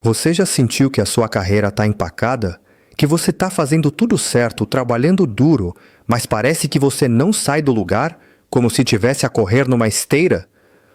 Você já sentiu que a sua carreira está empacada? Que você está fazendo tudo certo, trabalhando duro, mas parece que você não sai do lugar, como se tivesse a correr numa esteira?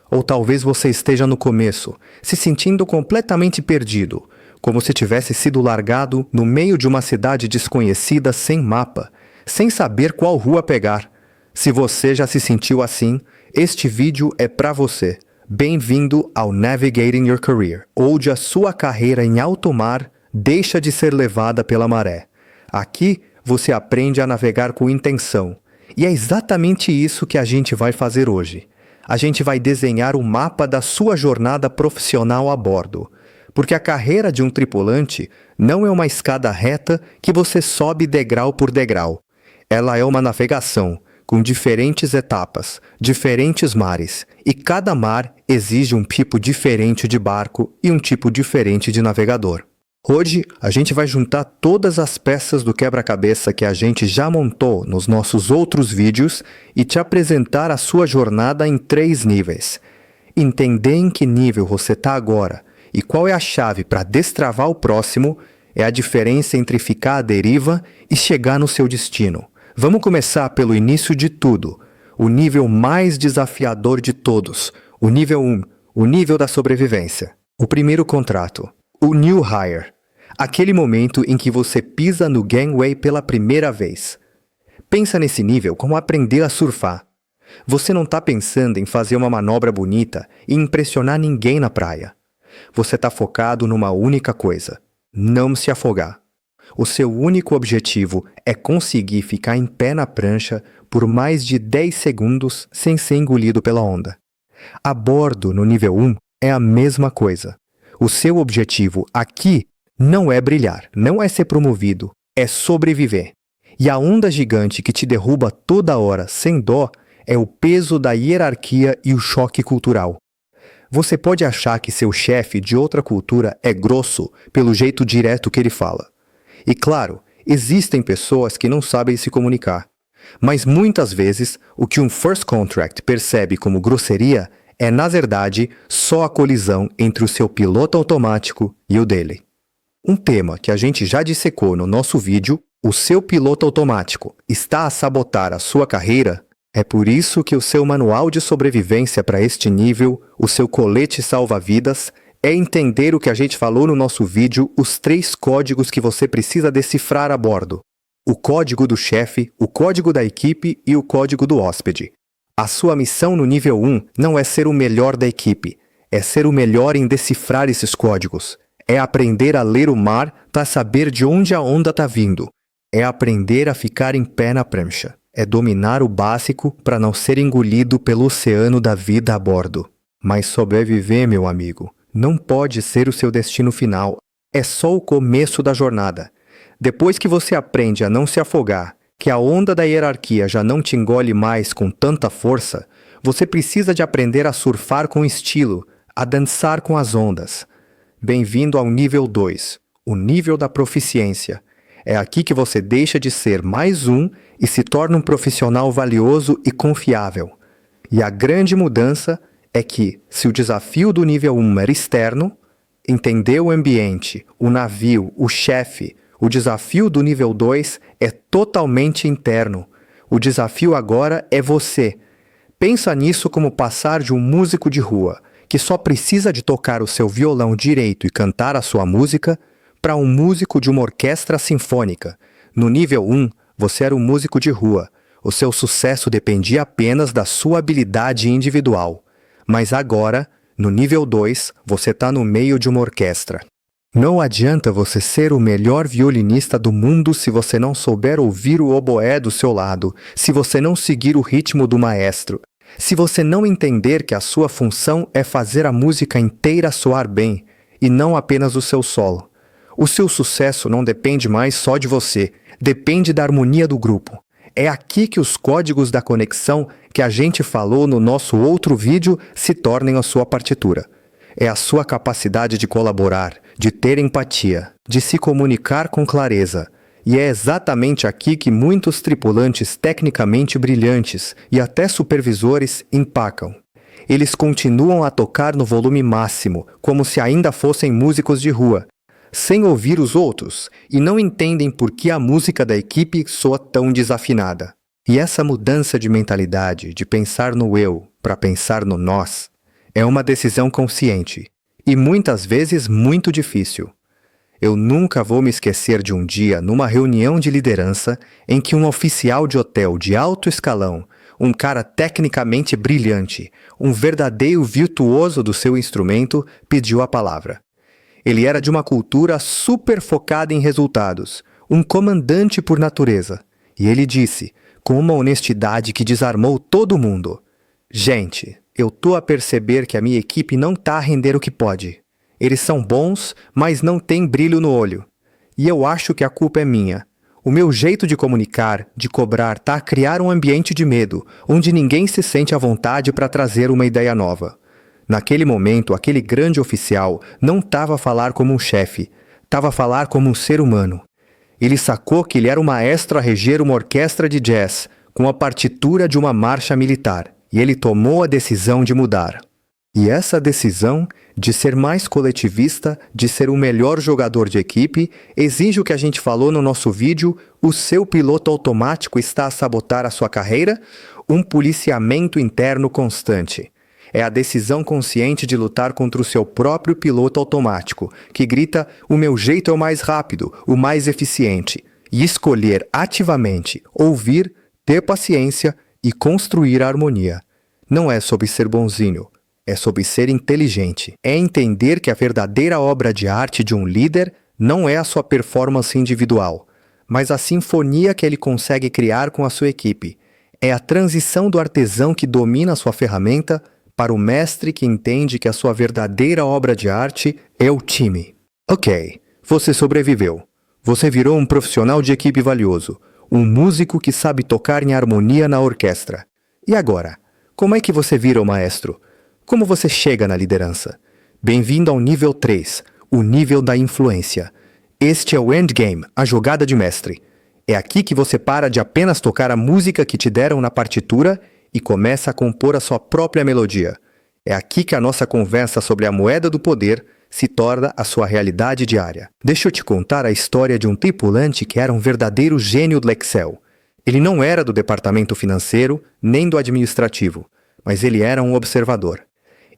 Ou talvez você esteja no começo, se sentindo completamente perdido, como se tivesse sido largado no meio de uma cidade desconhecida sem mapa, sem saber qual rua pegar. Se você já se sentiu assim, este vídeo é para você. Bem-vindo ao Navigating Your Career, onde a sua carreira em alto mar deixa de ser levada pela maré. Aqui você aprende a navegar com intenção. E é exatamente isso que a gente vai fazer hoje. A gente vai desenhar o mapa da sua jornada profissional a bordo. Porque a carreira de um tripulante não é uma escada reta que você sobe degrau por degrau. Ela é uma navegação, com diferentes etapas, diferentes mares, e cada mar exige um tipo diferente de barco e um tipo diferente de navegador. Hoje, a gente vai juntar todas as peças do quebra-cabeça que a gente já montou nos nossos outros vídeos e te apresentar a sua jornada em 3 níveis. Entender em que nível você está agora e qual é a chave para destravar o próximo é a diferença entre ficar à deriva e chegar no seu destino. Vamos começar pelo início de tudo, o nível mais desafiador de todos, o nível 1, o nível da sobrevivência. O primeiro contrato, o New Hire, aquele momento em que você pisa no gangway pela primeira vez. Pensa nesse nível como aprender a surfar. Você não está pensando em fazer uma manobra bonita e impressionar ninguém na praia. Você está focado numa única coisa, não se afogar. O seu único objetivo é conseguir ficar em pé na prancha por mais de 10 segundos sem ser engolido pela onda. A bordo, no nível 1, é a mesma coisa. O seu objetivo aqui não é brilhar, não é ser promovido, é sobreviver. E a onda gigante que te derruba toda hora, sem dó, é o peso da hierarquia e o choque cultural. Você pode achar que seu chefe de outra cultura é grosso pelo jeito direto que ele fala. E claro, existem pessoas que não sabem se comunicar. Mas muitas vezes, o que um First Contract percebe como grosseria é, na verdade, só a colisão entre o seu piloto automático e o dele. Um tema que a gente já dissecou no nosso vídeo, o seu piloto automático está a sabotar a sua carreira, é por isso que o seu manual de sobrevivência para este nível, o seu colete salva-vidas, é entender o que a gente falou no nosso vídeo, os 3 códigos que você precisa decifrar a bordo. O código do chefe, o código da equipe e o código do hóspede. A sua missão no nível 1 não é ser o melhor da equipe, é ser o melhor em decifrar esses códigos. É aprender a ler o mar para saber de onde a onda está vindo. É aprender a ficar em pé na prancha. É dominar o básico para não ser engolido pelo oceano da vida a bordo. Mas sobreviver, meu amigo, não pode ser o seu destino final, é só o começo da jornada. Depois que você aprende a não se afogar, que a onda da hierarquia já não te engole mais com tanta força, você precisa de aprender a surfar com estilo, a dançar com as ondas. Bem-vindo ao nível 2, o nível da proficiência. É aqui que você deixa de ser mais um e se torna um profissional valioso e confiável. E a grande mudança é que, se o desafio do nível 1 era externo, entender o ambiente, o navio, o chefe, o desafio do nível 2 é totalmente interno. O desafio agora é você. Pensa nisso como passar de um músico de rua, que só precisa de tocar o seu violão direito e cantar a sua música, para um músico de uma orquestra sinfônica. No nível 1, você era um músico de rua. O seu sucesso dependia apenas da sua habilidade individual. Mas agora, no nível 2, você está no meio de uma orquestra. Não adianta você ser o melhor violinista do mundo se você não souber ouvir o oboé do seu lado, se você não seguir o ritmo do maestro, se você não entender que a sua função é fazer a música inteira soar bem, e não apenas o seu solo. O seu sucesso não depende mais só de você, depende da harmonia do grupo. É aqui que os códigos da conexão que a gente falou no nosso outro vídeo se tornem a sua partitura. É a sua capacidade de colaborar, de ter empatia, de se comunicar com clareza. E é exatamente aqui que muitos tripulantes tecnicamente brilhantes e até supervisores empacam. Eles continuam a tocar no volume máximo, como se ainda fossem músicos de rua, sem ouvir os outros, e não entendem por que a música da equipe soa tão desafinada. E essa mudança de mentalidade, de pensar no eu para pensar no nós, é uma decisão consciente, e muitas vezes muito difícil. Eu nunca vou me esquecer de um dia, numa reunião de liderança, em que um oficial de hotel de alto escalão, um cara tecnicamente brilhante, um verdadeiro virtuoso do seu instrumento, pediu a palavra. Ele era de uma cultura super focada em resultados, um comandante por natureza. E ele disse, com uma honestidade que desarmou todo mundo: "Gente, eu tô a perceber que a minha equipe não tá a render o que pode. Eles são bons, mas não têm brilho no olho. E eu acho que a culpa é minha. O meu jeito de comunicar, de cobrar, tá a criar um ambiente de medo, onde ninguém se sente à vontade para trazer uma ideia nova." Naquele momento, aquele grande oficial não estava a falar como um chefe, estava a falar como um ser humano. Ele sacou que ele era o maestro a reger uma orquestra de jazz, com a partitura de uma marcha militar, e ele tomou a decisão de mudar. E essa decisão, de ser mais coletivista, de ser o melhor jogador de equipe, exige o que a gente falou no nosso vídeo: o seu piloto automático está a sabotar a sua carreira? Um policiamento interno constante. É a decisão consciente de lutar contra o seu próprio piloto automático, que grita: o meu jeito é o mais rápido, o mais eficiente. E escolher ativamente ouvir, ter paciência e construir a harmonia. Não é sobre ser bonzinho. É sobre ser inteligente. É entender que a verdadeira obra de arte de um líder não é a sua performance individual, mas a sinfonia que ele consegue criar com a sua equipe. É a transição do artesão que domina a sua ferramenta para o mestre que entende que a sua verdadeira obra de arte é o time. Ok, você sobreviveu. Você virou um profissional de equipe valioso, um músico que sabe tocar em harmonia na orquestra. E agora? Como é que você vira o maestro? Como você chega na liderança? Bem-vindo ao nível 3, o nível da influência. Este é o endgame, a jogada de mestre. É aqui que você para de apenas tocar a música que te deram na partitura e começa a compor a sua própria melodia. É aqui que a nossa conversa sobre a moeda do poder se torna a sua realidade diária. Deixa eu te contar a história de um tripulante que era um verdadeiro gênio do Excel. Ele não era do departamento financeiro nem do administrativo, mas ele era um observador.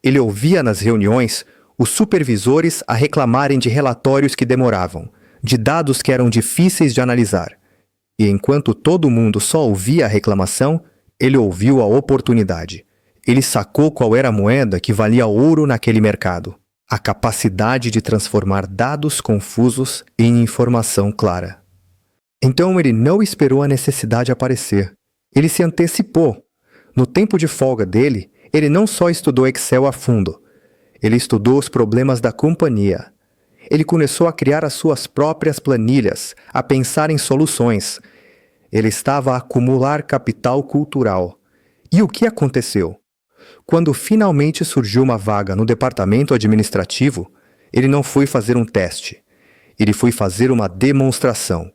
Ele ouvia nas reuniões os supervisores a reclamarem de relatórios que demoravam, de dados que eram difíceis de analisar. E enquanto todo mundo só ouvia a reclamação, ele ouviu a oportunidade. Ele sacou qual era a moeda que valia ouro naquele mercado: a capacidade de transformar dados confusos em informação clara. Então ele não esperou a necessidade aparecer. Ele se antecipou. No tempo de folga dele, ele não só estudou Excel a fundo, ele estudou os problemas da companhia. Ele começou a criar as suas próprias planilhas, a pensar em soluções. Ele estava a acumular capital cultural. E o que aconteceu? Quando finalmente surgiu uma vaga no departamento administrativo, ele não foi fazer um teste. Ele foi fazer uma demonstração.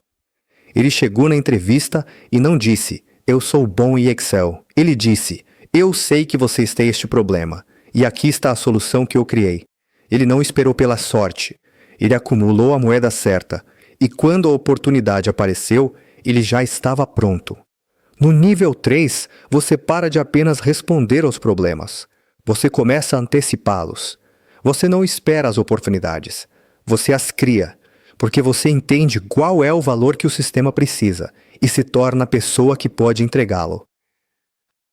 Ele chegou na entrevista e não disse: "Eu sou bom em Excel." Ele disse: "Eu sei que vocês têm este problema, e aqui está a solução que eu criei." Ele não esperou pela sorte. Ele acumulou a moeda certa, e quando a oportunidade apareceu, ele já estava pronto. No nível 3, você para de apenas responder aos problemas. Você começa a antecipá-los. Você não espera as oportunidades. Você as cria, porque você entende qual é o valor que o sistema precisa e se torna a pessoa que pode entregá-lo.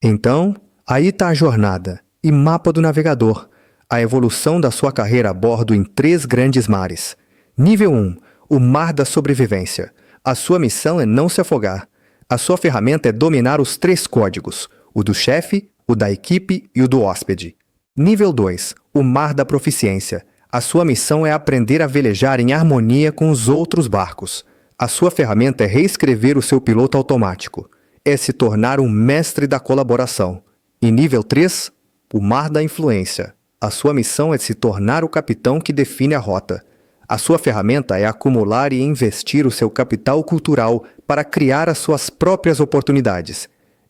Então, aí está a jornada e mapa do navegador, a evolução da sua carreira a bordo em 3 grandes mares. Nível 1, o mar da sobrevivência. A sua missão é não se afogar. A sua ferramenta é dominar os 3 códigos, o do chefe, o da equipe e o do hóspede. Nível 2, o mar da proficiência. A sua missão é aprender a velejar em harmonia com os outros barcos. A sua ferramenta é reescrever o seu piloto automático. É se tornar um mestre da colaboração. E nível 3, o mar da influência. A sua missão é se tornar o capitão que define a rota. A sua ferramenta é acumular e investir o seu capital cultural para criar as suas próprias oportunidades.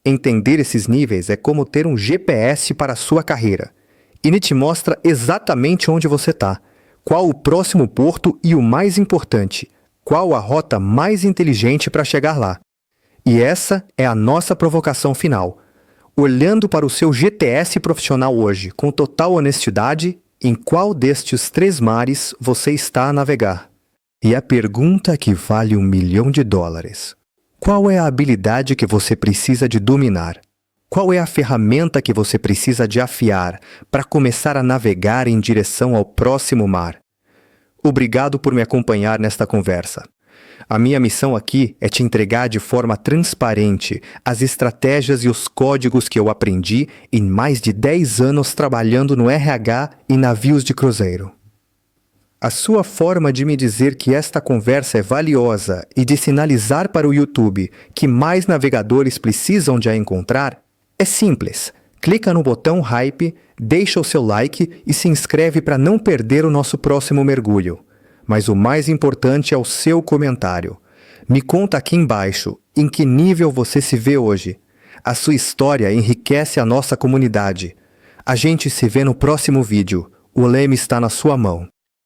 Entender esses níveis é como ter um GPS para a sua carreira. Ele te mostra exatamente onde você está, qual o próximo porto e, o mais importante, qual a rota mais inteligente para chegar lá. E essa é a nossa provocação final. Olhando para o seu GTS profissional hoje, com total honestidade, em qual destes 3 mares você está a navegar? E a pergunta que vale $1 milhão: qual é a habilidade que você precisa de dominar? Qual é a ferramenta que você precisa de afiar para começar a navegar em direção ao próximo mar? Obrigado por me acompanhar nesta conversa. A minha missão aqui é te entregar de forma transparente as estratégias e os códigos que eu aprendi em mais de 10 anos trabalhando no RH e navios de cruzeiro. A sua forma de me dizer que esta conversa é valiosa e de sinalizar para o YouTube que mais navegadores precisam de a encontrar é simples. Clica no botão Hype, deixa o seu like e se inscreve para não perder o nosso próximo mergulho. Mas o mais importante é o seu comentário. Me conta aqui embaixo em que nível você se vê hoje. A sua história enriquece a nossa comunidade. A gente se vê no próximo vídeo. O leme está na sua mão.